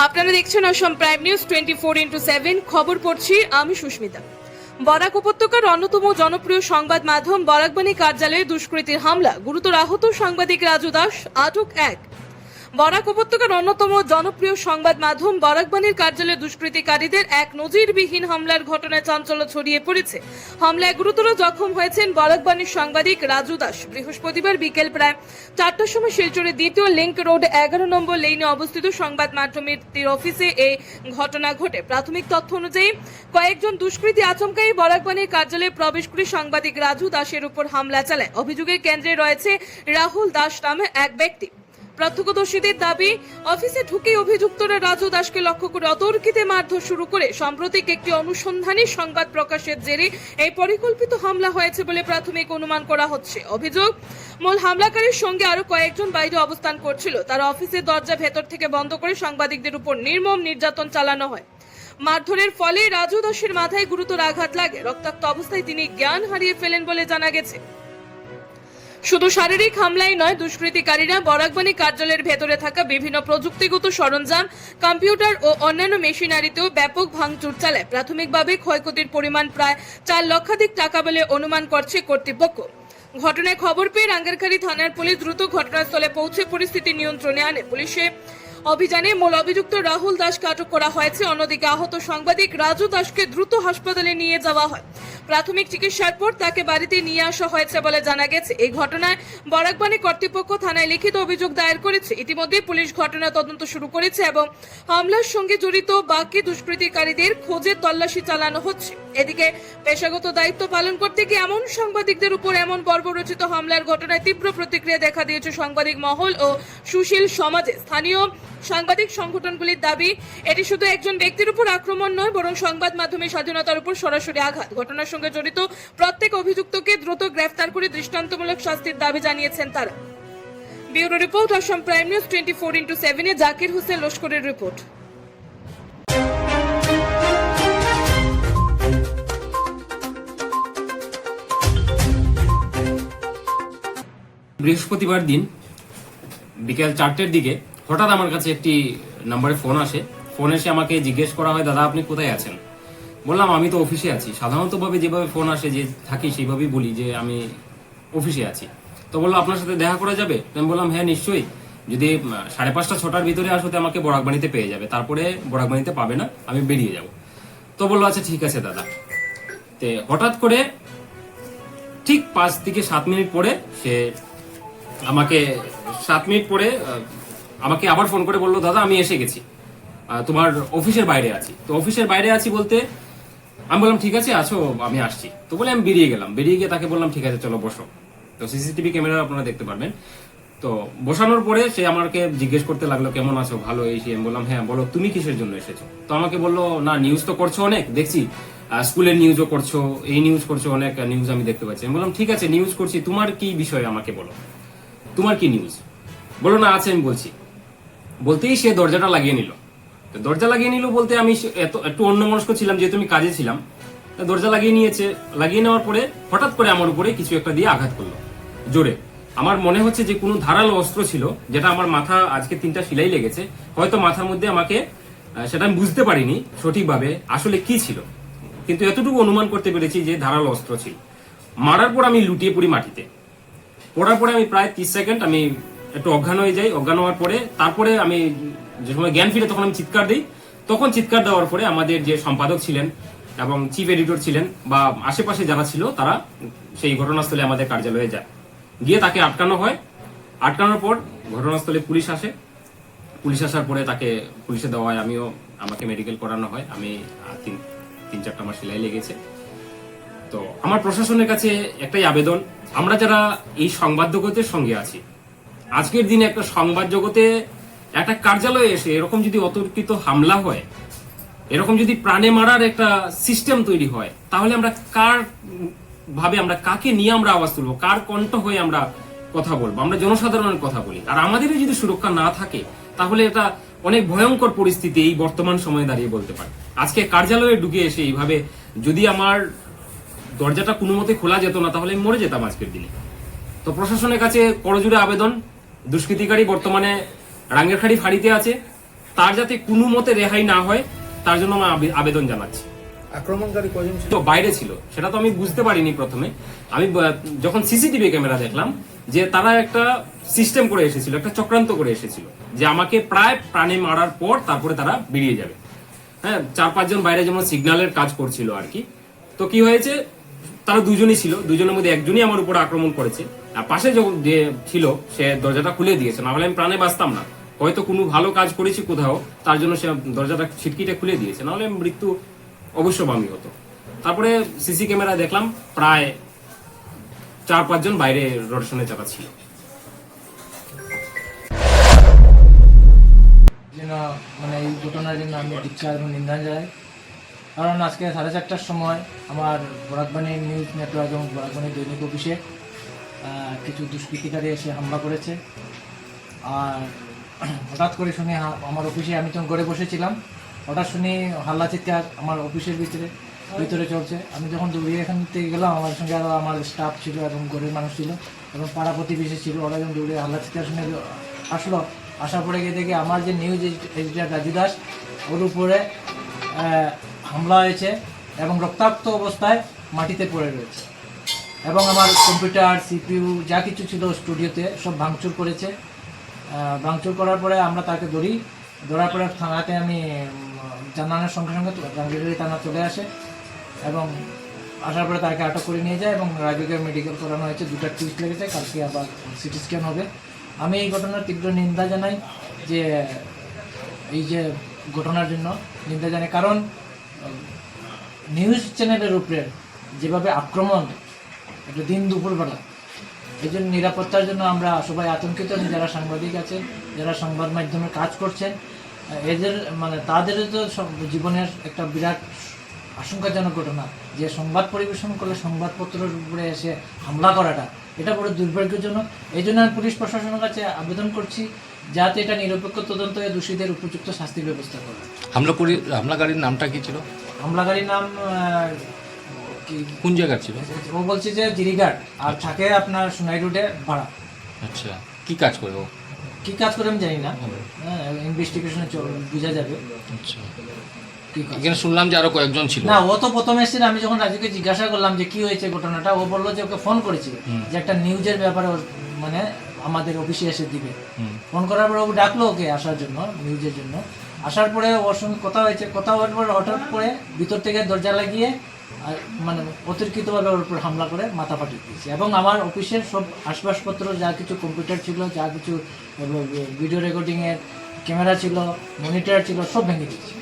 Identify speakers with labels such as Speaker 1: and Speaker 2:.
Speaker 1: আপনারা দেখছেন অসম prime news 24x7 খবর পড়ছি আমি সুস্মিতা। বরাক উপত্যকার অন্যতম জনপ্রিয় সংবাদ মাধ্যম বরাকবাণী কার্যালয়ে দুষ্কৃতীর হামলা, গুরুতর আহত সাংবাদিক রাজু দাস, আটক এক। বরাক উপত্যকার অন্যতম জনপ্রিয় সংবাদ মাধ্যম বরাকবাণীর কার্যালয়ে দুষ্কৃতিকারীদের এক নজিরবিহীন হামলার ঘটনায় চাঞ্চল্য ছড়িয়ে পড়েছে। হামলায় গুরুতর জখম হয়েছেন বরাকবাণীর সাংবাদিক রাজু দাস। বৃহস্পতিবার বিকেল প্রায় 4টার সময় শিলচরের দ্বিতীয় লিংক রোড 11 নম্বর লেনে অবস্থিত সংবাদ মাধ্যমের অফিসে এই ঘটনা ঘটে। প্রাথমিক তথ্য অনুযায়ী কয়েকজন দুষ্কৃতী আচমকাই বরাকবাণীর কার্যালয়ে প্রবেশ করে সাংবাদিক রাজু দাসের উপর হামলা চালায়। অভিযোগের কেন্দ্রে রয়েছে রাহুল দাস নামে এক ব্যক্তি। প্রত্যক্ষদর্শীদের দাবি, অফিসে ঢুকে অভিযুক্তরা রাজু দাসকে লক্ষ্য করে অতর্কিতে মারধর শুরু করে সাম্প্রতিক একটি অনুসন্ধানী সংবাদ প্রকাশের জেরে এই পরিকল্পিত হামলা হয়েছে বলে প্রাথমিক অনুমান করা হচ্ছে। অভিযোগ, মূল হামলাকারীর সঙ্গে আরো কয়েকজন বাইরে অবস্থান করছিল। তারা অফিসের দরজা ভেতর থেকে বন্ধ করে সাংবাদিকদের উপর নির্মম নির্যাতন চালানো হয়। মারধরের ফলে রাজু দাসের মাথায় গুরুতর আঘাত লাগে। রক্তাক্ত অবস্থায় তিনি জ্ঞান হারিয়ে ফেলেন বলে জানা গেছে। শুধু শারীরিক হামলাই নয়, দুষ্কৃতিকারীরা বরাকবাণী কার্যালয়ের ভেতরে থাকা বিভিন্ন প্রযুক্তিগত সরঞ্জাম, কম্পিউটার ও অন্যান্য মেশিনারিতেও ব্যাপক ভাঙচুর চালায়। প্রাথমিকভাবে ক্ষয়ক্ষতির পরিমাণ প্রায় 4 লক্ষাধিক টাকা বলে অনুমান করছে কর্তৃপক্ষ। ঘটনায় খবর পেয়ে রাঙ্গারখাড়ি থানার পুলিশ দ্রুত ঘটনাস্থলে পৌঁছে পরিস্থিতি নিয়ন্ত্রণে আনে। পুলিশের অভিযানে মূল অভিযুক্ত রাহুল দাসকে আটক করা হয়েছে। অন্যদিকে আহত সাংবাদিক রাজু দাসকে দ্রুত হাসপাতালে নিয়ে যাওয়া হয়। প্রাথমিক চিকিৎসার পর তাকে বাড়িতে নিয়ে আসা হয়েছে বলে জানা গেছে। এই ঘটনায় বরাকবাণী কর্তৃপক্ষ থানায় লিখিত অভিযোগ দায়ের করেছে। ইতিমধ্যে পুলিশ ঘটনা তদন্ত শুরু করেছে এবং হামলার সঙ্গে জড়িত বাকি দুষ্কৃতিকারীদের খোঁজে তল্লাশি চালানো হচ্ছে। এদিকে পেশাগত দায়িত্ব পালন করতে গিয়ে এমন সাংবাদিকদের উপর এমন বর্বরচিত হামলার ঘটনায় তীব্র প্রতিক্রিয়া দেখা দিয়েছে সাংবাদিক মহল ও সুশীল সমাজে। স্থানীয় সাংবাদিক সংগঠনগুলির দাবি, এটি শুধু একজন ব্যক্তির উপর আক্রমণ নয়, বরং সংবাদ মাধ্যমের স্বাধীনতার উপর সরাসরি আঘাত। ঘটনার সঙ্গে জড়িত প্রত্যেক অভিযুক্তকে দ্রুত গ্রেফতার করে দৃষ্টান্তমূলক শাস্তির দাবি জানিয়েছেন তারা। ব্যুরো রিপোর্ট, অসম প্রাইম নিউজ 24x7 এ জাকির হোসেন লস্করের রিপোর্ট।
Speaker 2: বৃহস্পতিবার দিন বিকেল 4টের দিকে হঠাৎ আমার কাছে একটি নাম্বারে ফোন আসে। ফোন এসে আমাকে জিজ্ঞেস করা হয়, দাদা আপনি কোথায় আছেন? বললাম আমি তো অফিসে আছি। সাধারণতভাবে যেভাবে ফোন আসে যে থাকি সেইভাবেই বলি যে আমি অফিসে আছি। তো বললো আপনার সাথে দেখা করা যাবে? আমি বললাম হ্যাঁ নিশ্চয়ই, যদি 5:30 6টার ভিতরে আসতে আমাকে বরাকবাণীতে পেয়ে যাবে, তারপরে বরাকবাণীতে পাবে না, আমি বেরিয়ে যাব। তো বললো আচ্ছা ঠিক আছে দাদা। তে হঠাৎ করে ঠিক 5 থেকে 7 মিনিট পরে সে আমাকে 7 মিনিট পরে আমাকে আবার ফোন করে বললো, দাদা আমি এসে গেছি, তোমার অফিসের বাইরে আছি। তো অফিসের বাইরে আছি বলতে আমি বললাম ঠিক আছে আছো, আমি আসছি। তো বলে আমি বেরিয়ে গেলাম। বেরিয়ে গিয়ে তাকে বললাম ঠিক আছে চলো বসো। তো সিসিটিভি ক্যামেরা আপনারা দেখতে পারবেন। তো বসানোর পরে সে আমাকে জিজ্ঞেস করতে লাগলো কেমন আছো, ভালো এই সে। আমি বললাম হ্যাঁ, বলো তুমি কিসের জন্য এসেছো? তো আমাকে বললো না নিউজ তো করছো অনেক, দেখছি স্কুলের নিউজও করছো, এই নিউজ করছো, অনেক নিউজ আমি দেখতে পাচ্ছি। আমি বললাম ঠিক আছে নিউজ করছি, তোমার কি বিষয় আমাকে বলো, তোমার কি নিউজ? বলো না আছে আমি বলছি। বলতেই সে দরজাটা লাগিয়ে নিল। দরজা লাগিয়ে নিল বলতে আমি একটু অন্যমনস্ক ছিলাম, যেহেতু আমি কাজে ছিলাম। দরজা লাগিয়ে নিয়েছে। লাগিয়ে নেওয়ার পরে হঠাৎ করে আমার উপরে কিছু একটা দিয়ে আঘাত করলো জোরে। আমার মনে হচ্ছে যে কোনো ধারালো অস্ত্র ছিল, যেটা আমার মাথা আজকে 3টা সেলাই লেগেছে। হয়তো মাথার মধ্যে আমাকে সেটা আমি বুঝতে পারিনি সঠিকভাবে আসলে কি ছিল, কিন্তু এতটুকু অনুমান করতে পেরেছি যে ধারালো অস্ত্র ছিল। মারার পর আমি লুটিয়ে পড়ি মাটিতে। পড়ার পরে আমি প্রায় 30 সেকেন্ড আমি একটু অজ্ঞান হয়ে যাই। অজ্ঞান হওয়ার পরে তারপরে আমি যে সময় জ্ঞান ফিরে তখন আমি চিৎকার দিই। তখন চিৎকার দেওয়ার পরে আমাদের যে সম্পাদক ছিলেন এবং চিফ এডিটর ছিলেন বা আশেপাশে যারা ছিল তারা সেই ঘটনাস্থলে আমাদের কার্যালয়ে যায়। গিয়ে তাকে আটকানো হয়। আটকানোর পর ঘটনাস্থলে পুলিশ আসে। পুলিশ আসার পরে তাকে পুলিশে দেওয়া হয়, আমাকে মেডিকেল করানো হয়। আমি 3-4টা আমার সেলাই লেগেছে। তো আমার প্রশাসনের কাছে একটাই আবেদন, আমরা যারা এই সংবাদ জগতের সঙ্গে আছি, আজকের দিনে একটা সংবাদ জগতে একটা কার্যালয়ে এসে এরকম যদি অতর্কিত হামলা হয়, এরকম যদি প্রাণে মারার একটা সিস্টেম তৈরি হয়, তাহলে আমরা আমরা কাকে নিয়ে আমরা আওয়াজ তুলবো, কার কণ্ঠ হয়ে আমরা কথা বলবো? আমরা জনসাধারণের কথা বলি। আর আমাদেরই যদি সুরক্ষা না থাকে, তাহলে এটা অনেক ভয়ঙ্কর পরিস্থিতি এই বর্তমান সময়ে দাঁড়িয়ে বলতে পারে। আজকে কার্যালয়ে ঢুকে এসে এইভাবে যদি আমার দরজাটা কোনো মতে খোলা যেত না, তাহলে আমি মরে যেতাম আজকের দিনে। তো প্রশাসনের কাছে করজোড়ে আবেদন, দুষ্কৃতিকারী বর্তমানে রাঙ্গারখাড়ি ফাঁড়িতে আছে। তার যাতে কোনো মতে রেহাই না হয় তার জন্য আমি আবেদন জানাচ্ছি।
Speaker 3: আক্রমণকারী কজন ছিল?
Speaker 2: তো বাইরে ছিল, সেটা তো আমি বুঝতে পারিনি প্রথমে। আমি যখন সিসিটিভি ক্যামেরা দেখলাম যে তারা একটা সিস্টেম করে এসেছিল, একটা চক্রান্ত করে এসেছিল যে আমাকে প্রায় প্রাণে মারার পর তারপরে তারা বেরিয়ে যাবে। হ্যাঁ, 4-5 জন বাইরে যেমন সিগন্যালের কাজ করছিল আর কি। তো কি হয়েছে, তারা দুজনই ছিল, দুজনের মধ্যে একজনই আমার উপর আক্রমণ করেছে, আর পাশে যে ছিল সে দরজাটা খুলে দিয়েছে, না হলে আমি প্রাণে বাঁচতাম না। হয়তো কোনো ভালো কাজ করেছি কোথাও, তার জন্য সে দরজাটা ছিটকিটা খুলে দিয়েছে, না হলে মৃত্যু অবশ্যই হতো। তারপরে সিসি ক্যামেরায় দেখলাম প্রায় 4-5 জন বাইরে রোটেশনে চালাচ্ছিল।
Speaker 3: মানে এই ঘটনার জন্য আমি ধিক্কার এবং নিন্দা জানাই। কারণ আজকে 4:30টার সময় আমার বরাকবাণী নিউজ নেটওয়ার্ক এবং বরাকবাণী দৈনিক অফিসে কিছু দুষ্কৃতিকারী এসে হামলা করেছে। আর হঠাৎ করে শুনে আমার অফিসে, আমি তখন ঘরে বসেছিলাম, হঠাৎ শুনি হাল্লা চিৎকার আমার অফিসের ভিতরে চলছে। আমি যখন দৌড়িয়ে এখান থেকে গেলাম, আমার সঙ্গে আরও আমার স্টাফ ছিল এবং ঘরের মানুষ ছিল এবং পাড়া প্রতিবেশী ছিল। ওরা যখন দৌড়িয়ে হাল্লা চিৎকার শুনে আসলো, আসার পরে গিয়ে দেখি আমার যে নিউজ এডিটর রাজু দাস, ওর উপরে হামলা হয়েছে এবং রক্তাক্ত অবস্থায় মাটিতে পড়ে রয়েছে। এবং আমার কম্পিউটার, সিপিইউ যা কিছু ছিল স্টুডিওতে সব ভাঙচুর করেছে। ভাঙচুর করার পরে আমরা তাকে ধরার পরে থানাতে আমি জানানোর সঙ্গে সঙ্গে রাঙ্গিরহাটি থানা চলে আসে এবং আসার পরে তাকে আটক করে নিয়ে যায় এবং রাজুকে মেডিকেল করানো হয়েছে। 2টা টিস্ট লেগেছে, কালকে আবার সিটি স্ক্যান হবে। আমি এই ঘটনার তীব্র নিন্দা জানাই, যে এই যে ঘটনার জন্য নিন্দা জানাই। কারণ নিউজ চ্যানেলের উপরে যেভাবে আক্রমণ, এটা দিন দুপুরবেলা, এই জন্য নিরাপত্তার জন্য আমরা সবাই আতঙ্কিত। যারা সাংবাদিক আছেন, যারা সংবাদ মাধ্যমে কাজ করছেন, এদের মানে তাদের তো জীবনের একটা বিরাট আশঙ্কাজনক ঘটনা, যে সংবাদ পরিবেশন করলে সংবাদপত্রের উপরে এসে হামলা করাটা, এটা বড় দুর্ভাগ্যজনক। এই জন্য আমি পুলিশ প্রশাসনের কাছে আবেদন করছি যাতে এটা নিরপেক্ষ তদন্ত হয়ে দোষীদের উপযুক্ত শাস্তির ব্যবস্থা করে।
Speaker 4: হামলাকারীর নামটা কি ছিল?
Speaker 3: হামলাকারীর নাম
Speaker 4: কোন জায়গার ছিল?
Speaker 3: ও বলছে যে জিরিঘাট, আর থাকে আপনার সোনাই রোডে ভাড়া।
Speaker 4: আচ্ছা, কি কাজ করে ও?
Speaker 3: কি কাজ করে আমি জানি না, হ্যাঁ ইনভেস্টিগেশনে বোঝা যাবে।
Speaker 4: আচ্ছা, এখানে শুনলাম যে আরো কয়েকজন ছিল।
Speaker 3: না, ও তো প্রথমে এসেছিল। আমি যখন রাজুকে জিজ্ঞাসা করলাম যে কি হয়েছে ঘটনাটা, ও বললো যে ওকে ফোন করেছিল যে একটা নিউজের ব্যাপারে মানে আমাদের অফিসে এসে দিবে। ফোন করার পরে ও ডাকলো ওকে আসার জন্য, নিউজের জন্য। আসার পরে ওর সঙ্গে কথা হয়েছে, কথা হওয়ার পরে হঠাৎ করে ভিতর থেকে দরজা লাগিয়ে মানে অতিরিক্তভাবে ওর উপর হামলা করে মাথা ফাটিয়ে দিয়েছে এবং আমার অফিসের সব আসবাবপত্র, যা কিছু কম্পিউটার ছিল, যা কিছু ভিডিও রেকর্ডিংয়ের ক্যামেরা ছিল, মনিটর ছিল, সব ভেঙে দিয়েছে।